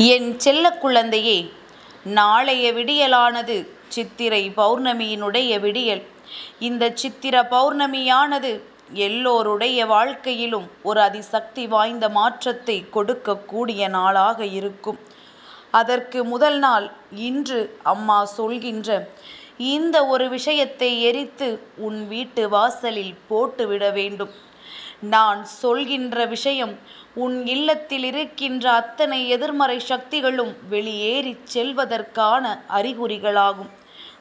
என் செல்ல குழந்தையே, நாளைய விடியலானது சித்திரை பௌர்ணமியினுடைய விடியல். இந்த சித்திர பௌர்ணமியானது எல்லோருடைய வாழ்க்கையிலும் ஒரு அதிசக்தி வாய்ந்த மாற்றத்தை கொடுக்கக்கூடிய நாளாக இருக்கும். அதற்கு முதல் நாள் இன்று அம்மா சொல்கின்ற இந்த ஒரு விஷயத்தை எரித்து உன் வீட்டு வாசலில் போட்டுவிட வேண்டும். நான் சொல்கின்ற விஷயம் உன் இல்லத்தில் இருக்கின்ற அத்தனை எதிர்மறை சக்திகளும் வெளியேறிச் செல்வதற்கான அறிகுறிகளாகும்.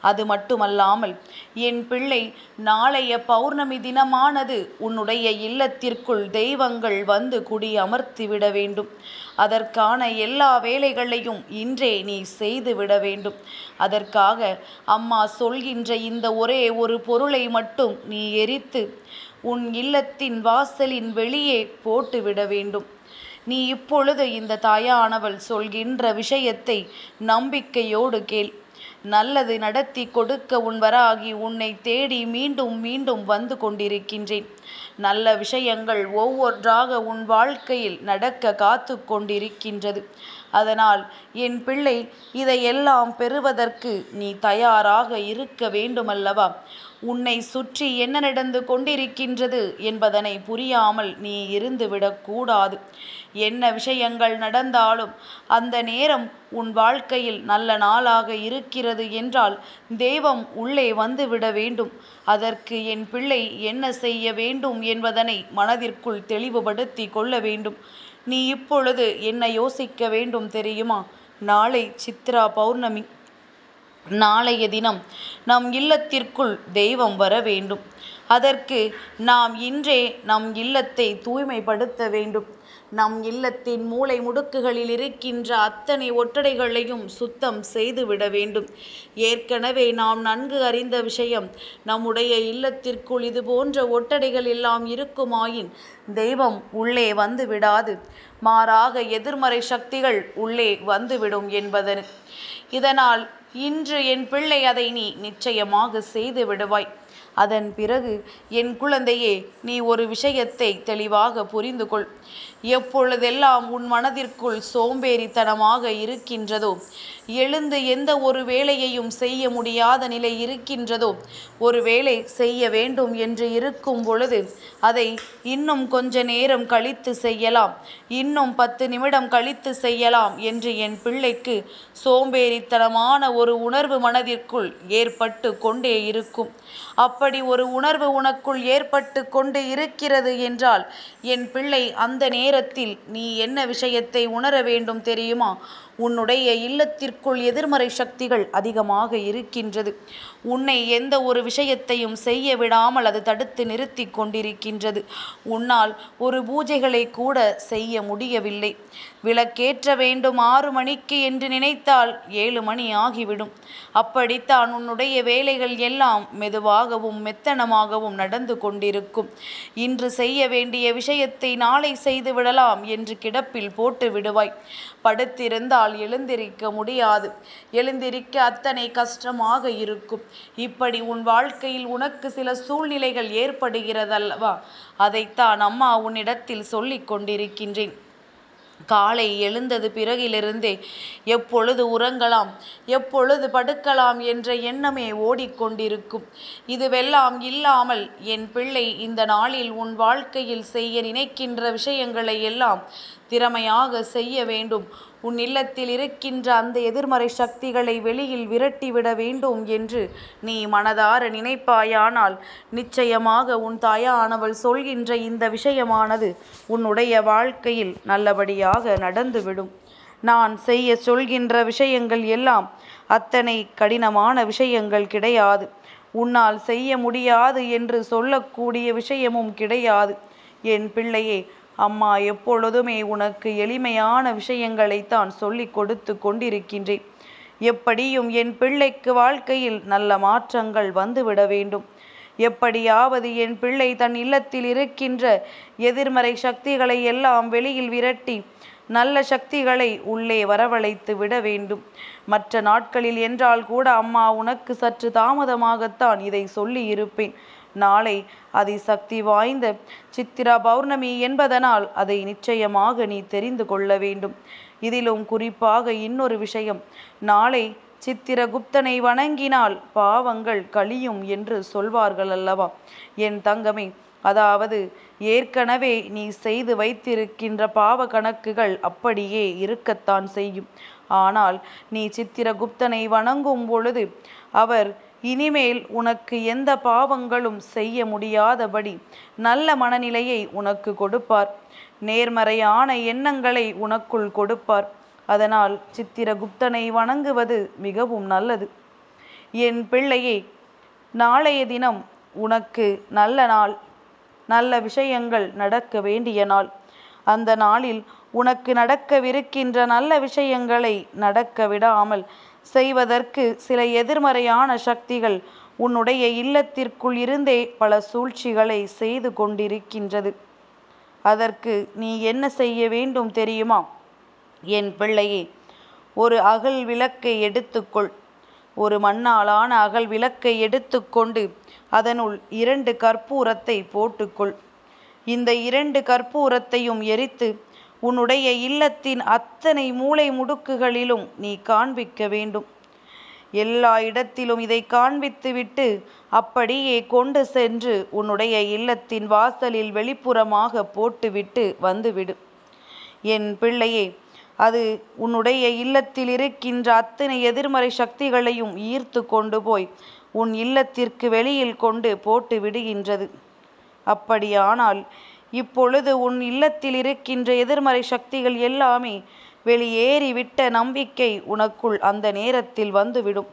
அது மட்டுமல்லாமல் என் பிள்ளை, நாளைய பௌர்ணமி தினமானது உன்னுடைய இல்லத்திற்குள் தெய்வங்கள் வந்து குடி அமர்த்திவிட வேண்டும். அதற்கான எல்லா வேலைகளையும் இன்றே நீ செய்துவிட வேண்டும். அதற்காக அம்மா சொல்கின்ற இந்த ஒரே ஒரு பொருளை மட்டும் நீ எரித்து உன் இல்லத்தின் வாசலின் வெளியே போட்டுவிட வேண்டும். நீ இப்பொழுது இந்த தாயானவள் சொல்கின்ற விஷயத்தை நம்பிக்கையோடு கேள். நல்லது நடத்தி கொடுக்க உன் வராகி உன்னை தேடி மீண்டும் மீண்டும் வந்து கொண்டிருக்கின்றேன். நல்ல விஷயங்கள் ஒவ்வொன்றாக உன் வாழ்க்கையில் நடக்க காத்து கொண்டிருக்கின்றது. அதனால் என் பிள்ளை, இதையெல்லாம் பெறுவதற்கு நீ தயாராக இருக்க வேண்டுமல்லவா? உன்னை சுற்றி என்ன நடந்து கொண்டிருக்கின்றது என்பதனை புரியாமல் நீ இருந்துவிடக்கூடாது. என்ன விஷயங்கள் நடந்தாலும் அந்த நேரம் உன் வாழ்க்கையில் நல்ல நாளாக இருக்கிறது என்றால் தெய்வம் உள்ளே வந்துவிட வேண்டும். அதற்கு என் பிள்ளை என்ன செய்ய வேண்டும் என்பதனை மனதிற்குள் தெளிவுபடுத்தி கொள்ள வேண்டும். நீ இப்பொழுது என்ன யோசிக்க வேண்டும் தெரியுமா? நாளை சித்ரா பௌர்ணமி. நாளைய தினம் நம் இல்லத்திற்குள் தெய்வம் வர வேண்டும். அதற்கு நாம் இன்றே நம் இல்லத்தை தூய்மைப்படுத்த வேண்டும். நம் இல்லத்தின் மூலை முடுக்குகளில் இருக்கின்ற அத்தனை ஒட்டடைகளையும் சுத்தம் செய்துவிட வேண்டும். ஏற்கனவே நாம் நன்கு அறிந்த விஷயம், நம்முடைய இல்லத்திற்குள் இது போன்ற ஒட்டடைகள் எல்லாம் இருக்குமாயின் தெய்வம் உள்ளே வந்து விடாது. மாறாக எதிர்மறை சக்திகள் உள்ளே வந்துவிடும் என்பதன். இதனால் இன்று என் பிள்ளை அதை நீ நிச்சயமாக செய்து விடுவாய். அதன் பிறகு என் குழந்தையே, நீ ஒரு விஷயத்தை தெளிவாக புரிந்து கொள். எப்பொழுதெல்லாம் உன் மனதிற்குள் சோம்பேறித்தனமாக இருக்கின்றதோ, எழுந்து எந்த ஒரு வேலையையும் செய்ய முடியாத நிலை இருக்கின்றதோ, ஒரு வேலை செய்ய வேண்டும் என்று இருக்கும் பொழுது அதை இன்னும் கொஞ்ச நேரம் கழித்து செய்யலாம், இன்னும் 10 நிமிடம் கழித்து செய்யலாம் என்று என் பிள்ளைக்கு சோம்பேறித்தனமான ஒரு உணர்வு மனதிற்குள் ஏற்பட்டு கொண்டே இருக்கும். அப்படி ஒரு உணர்வு உனக்குள் ஏற்பட்டு கொண்டு இருக்கிறது என்றால் என் பிள்ளை, அந்த நேரத்தில் நீ என்ன விஷயத்தை உணர வேண்டும் தெரியுமா? உன்னுடைய இல்லத்திற்குள் எதிர்மறை சக்திகள் அதிகமாக இருக்கின்றது. உன்னை எந்த ஒரு விஷயத்தையும் செய்ய விடாமல் அது தடுத்து நிறுத்தி கொண்டிருக்கின்றது. உன்னால் ஒரு பூஜைகளை கூட செய்ய முடியவில்லை. விளக்கேற்ற வேண்டும் 6 மணிக்கு என்று நினைத்தால் 7 மணி ஆகிவிடும். அப்படித்தான் உன்னுடைய வேலைகள் எல்லாம் மெதுவாகவும் மெத்தனமாகவும் நடந்து கொண்டிருக்கும். இன்று செய்ய வேண்டிய விஷயத்தை நாளை செய்து விடலாம் என்று கிடப்பில் போட்டு விடுவாய். படுத்திருந்தால் எழுந்திருக்க முடியாது. எழுந்திருக்க அத்தனை கஷ்டமாக இருக்கும். இப்படி உன் வாழ்க்கையில் உனக்கு சில சூழ்நிலைகள் ஏற்படுகிறதல்லவா? அதைத்தான் அம்மா உன்னிடத்தில் சொல்லிக் கொண்டிருக்கின்றேன். காலை எழுந்தது பிறகிலிருந்தே எப்பொழுது உறங்கலாம், எப்பொழுது படுக்கலாம் என்ற எண்ணமே ஓடிக்கொண்டிருக்கும். இதுவெல்லாம் இல்லாமல் என் பிள்ளை, இந்த நாளில் உன் வாழ்க்கையில் செய்ய நினைக்கின்ற விஷயங்களை எல்லாம் திறமையாக செய்ய வேண்டும். உன் இல்லத்தில் இருக்கின்ற அந்த எதிர்மறை சக்திகளை வெளியில் விரட்டிவிட வேண்டும் என்று நீ மனதார நினைப்பாயானால் நிச்சயமாக உன் தாயானவள் சொல்கின்ற இந்த விஷயமானது உன்னுடைய வாழ்க்கையில் நல்லபடியாக நடந்துவிடும். நான் செய்ய சொல்கின்ற விஷயங்கள் எல்லாம் அத்தனை கடினமான விஷயங்கள் கிடையாது. உன்னால் செய்ய முடியாது என்று சொல்லக்கூடிய விஷயமும் கிடையாது. என் பிள்ளையே, அம்மா எப்பொழுதுமே உனக்கு எளிமையான விஷயங்களைத்தான் சொல்லிக் கொடுத்து கொண்டிருக்கின்றேன். எப்படியும் என் பிள்ளைக்கு வாழ்க்கையில் நல்ல மாற்றங்கள் வந்துவிட வேண்டும். எப்படியாவது என் பிள்ளை தன் இல்லத்தில் இருக்கின்ற எதிர்மறை சக்திகளை எல்லாம் வெளியில் விரட்டி நல்ல சக்திகளை உள்ளே வரவழைத்து விட வேண்டும். மற்ற நாட்களில் என்றால் கூட அம்மா உனக்கு சற்று தாமதமாகத்தான் இதை சொல்லி இருப்பேன். நாளை அதிசக்தி வாய்ந்த சித்திரா பௌர்ணமி என்பதனால் அதை நிச்சயமாக நீ தெரிந்து கொள்ள வேண்டும். இதிலும் குறிப்பாக இன்னொரு விஷயம், நாளை சித்திரகுப்தனை வணங்கினால் பாவங்கள் கழியும் என்று சொல்வார்கள் அல்லவா? என் தங்கமே, அதாவது ஏற்கனவே நீ செய்து வைத்திருக்கின்ற பாவ கணக்குகள் அப்படியே இருக்கத்தான் செய்யும். ஆனால் நீ சித்திரகுப்தனை வணங்கும் பொழுது அவர் இனிமேல் உனக்கு எந்த பாவங்களும் செய்ய முடியாதபடி நல்ல மனநிலையை உனக்கு கொடுப்பார். நேர்மறையான எண்ணங்களை உனக்குள் கொடுப்பார். அதனால் சித்திரகுப்தனை வணங்குவது மிகவும் நல்லது. என் பிள்ளையே, நாளைய தினம் உனக்கு நல்ல நாள், நல்ல விஷயங்கள் நடக்க வேண்டிய நாள். அந்த நாளில் உனக்கு நடக்கவிருக்கின்ற நல்ல விஷயங்களை நடக்க விடாமல் செய்வதற்கு சில எதிர்மறையான சக்திகள் உன்னுடைய இல்லத்திற்குள் இருந்தே பல சூழ்ச்சிகளை செய்து கொண்டிருக்கின்றது. அதற்கு நீ என்ன செய்ய வேண்டும் தெரியுமா? என் பிள்ளையே, ஒரு அகல் விளக்கை எடுத்துக்கொள். ஒரு மண்ணாலான அகல் விளக்கை எடுத்துக்கொண்டு அதனுள் 2 கற்பூரத்தை போட்டுக்கொள். இந்த 2 கற்பூரத்தையும் எரித்து உன்னுடைய இல்லத்தின் அத்தனை மூலை முடுக்குகளிலும் நீ காண்பிக்க வேண்டும். எல்லா இடத்திலும் இதை காண்பித்துவிட்டு அப்படியே கொண்டு சென்று உன்னுடைய இல்லத்தின் வாசலில் வெளிப்புறமாக போட்டுவிட்டு வந்துவிடு. என் பிள்ளையே, அது உன்னுடைய இல்லத்தில் இருக்கின்ற அத்தனை எதிர்மறை சக்திகளையும் ஈர்த்து கொண்டு போய் உன் இல்லத்திற்கு வெளியில் கொண்டு போட்டு விடுகின்றது. அப்படியானால் இப்பொழுது உன் இல்லத்தில் இருக்கின்ற எதிர்மறை சக்திகள் எல்லாமே வெளியேறிவிட்ட நம்பிக்கை உனக்குள் அந்த நேரத்தில் வந்துவிடும்.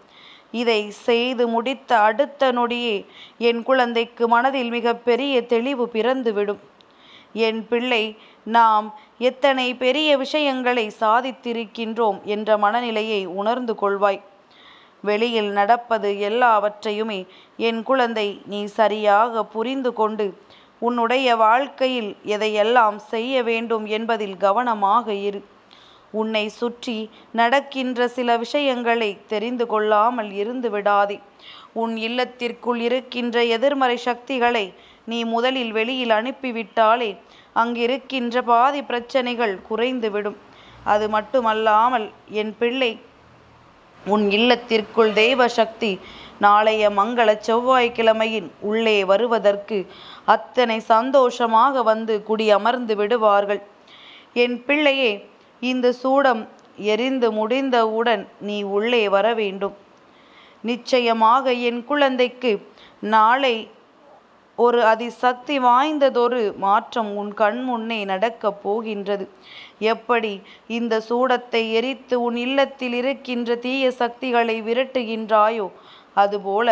இதை செய்து முடித்த அடுத்த நொடியே என் குழந்தைக்கு மனதில் மிகப்பெரிய தெளிவு பிறந்துவிடும். என் பிள்ளை, நாம் எத்தனை பெரிய விஷயங்களை சாதித்திருக்கின்றோம் என்ற மனநிலையை உணர்ந்து கொள்வாய். வெளியில் நடப்பது எல்லாவற்றையுமே என் குழந்தை நீ சரியாக புரிந்து கொண்டு உன்னுடைய வாழ்க்கையில் எதையெல்லாம் செய்ய வேண்டும் என்பதில் கவனமாக இரு. உன்னை சுற்றி நடக்கின்ற சில விஷயங்களை தெரிந்து கொள்ளாமல் இருந்து விடாதே. உன் இல்லத்திற்குள் இருக்கின்ற எதிர்மறை சக்திகளை நீ முதலில் வெளியில் அனுப்பிவிட்டாலே அங்கிருக்கின்ற பாதி பிரச்சனைகள் குறைந்துவிடும். அது மட்டுமல்லாமல் என் பிள்ளை, உன் இல்லத்திற்குள் தெய்வ சக்தி நாளைய மங்கள செவ்வாய்க்கிழமையின் உள்ளே வருவதற்கு அத்தனை சந்தோஷமாக வந்து குடியமர்ந்து விடுவார்கள். என் பிள்ளையே, இந்த சூடம் எரிந்து முடிந்தவுடன் நீ உள்ளே வர வேண்டும். நிச்சயமாக என் குழந்தைக்கு நாளை ஒரு அதிசக்தி வாய்ந்ததொரு மாற்றம் உன் கண் முன்னே நடக்கப் போகின்றது. எப்படி இந்த சூடத்தை எரித்து உன் இல்லத்தில் இருக்கின்ற தீய சக்திகளை விரட்டுகின்றாயோ, அதுபோல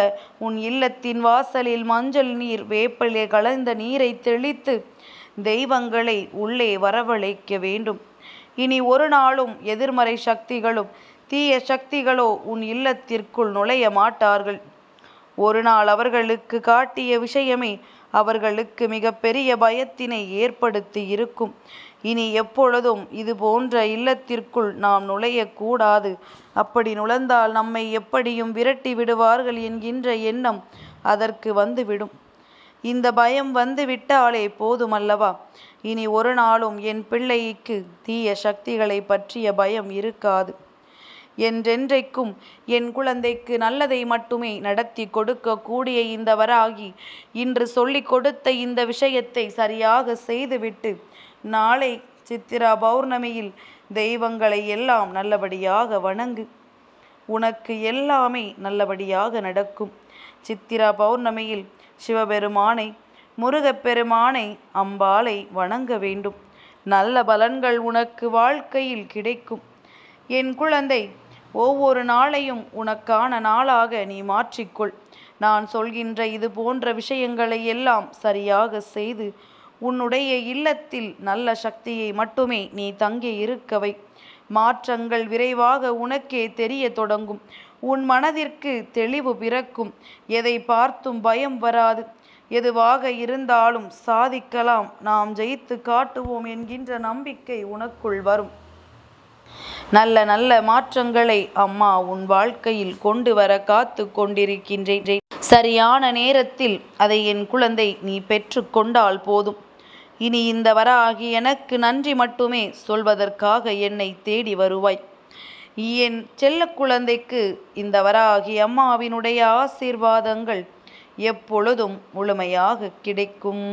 உன் இல்லத்தின் வாசலில் மஞ்சள் நீர், வேப்பிலை கலந்த நீரை தெளித்து தெய்வங்களை உள்ளே வரவழைக்க வேண்டும். இனி ஒரு நாளும் எதிர்மறை சக்திகளும் தீய சக்திகளோ உன் இல்லத்திற்குள் நுழைய மாட்டார்கள். ஒரு நாள் அவர்களுக்கு காட்டிய விஷயமே அவர்களுக்கு மிகப்பெரிய பயத்தினை ஏற்படுத்தி இருக்கும். இனி எப்பொழுதும் இது போன்ற இல்லத்திற்குள் நாம் நுழையக்கூடாது. அப்படி நுழைந்தால் நம்மை எப்படியும் விரட்டி விடுவார்கள் என்கின்ற எண்ணம் அதற்கு வந்துவிடும். இந்த பயம் வந்து விட்டாலே போதுமல்லவா? இனி ஒரு நாளும் என் பிள்ளைக்கு தீய சக்திகளை பற்றிய பயம் இருக்காது. என்றென்றைக்கும் என் குழந்தைக்கு நல்லதை மட்டுமே நடத்தி கொடுக்கக்கூடிய இந்த வராகி இன்று சொல்லிக் கொடுத்த இந்த விஷயத்தை சரியாக செய்துவிட்டு நாளை சித்திரா பௌர்ணமியில் தெய்வங்களை எல்லாம் நல்லபடியாக வணங்கு. உனக்கு எல்லாமே நல்லபடியாக நடக்கும். சித்திரா பௌர்ணமியில் சிவபெருமானை, முருகப்பெருமானை, அம்பாளை வணங்க வேண்டும். நல்ல பலன்கள் உனக்கு வாழ்க்கையில் கிடைக்கும். என் குழந்தை, ஒவ்வொரு நாளையும் உனக்கான நாளாக நீ மாற்றிக்கொள். நான் சொல்கின்ற இது போன்ற விஷயங்களை எல்லாம் சரியாக செய்து உன்னுடைய இல்லத்தில் நல்ல சக்தியை மட்டுமே நீ தங்கி இருக்கவை. மாற்றங்கள் விரைவாக உனக்கே தெரிய தொடங்கும். உன் மனதிற்கு தெளிவு பிறக்கும். எதை பார்த்தும் பயம் வராது. எதுவாக இருந்தாலும் சாதிக்கலாம், நாம் ஜெயித்து காட்டுவோம் என்கின்ற நம்பிக்கை உனக்குள் வரும். நல்ல நல்ல மாற்றங்களை அம்மா உன் வாழ்க்கையில் கொண்டு வர காத்து கொண்டிருக்கின்றேன். சரியான நேரத்தில் அதை என் குழந்தை நீ பெற்று கொண்டால் போதும். இனி இந்த வராகி எனக்கு நன்றி மட்டுமே சொல்வதற்காக என்னை தேடி வருவாய். என் செல்ல குழந்தைக்கு இந்த வராகி அம்மாவினுடைய ஆசீர்வாதங்கள் எப்பொழுதும் முழுமையாக கிடைக்கும்.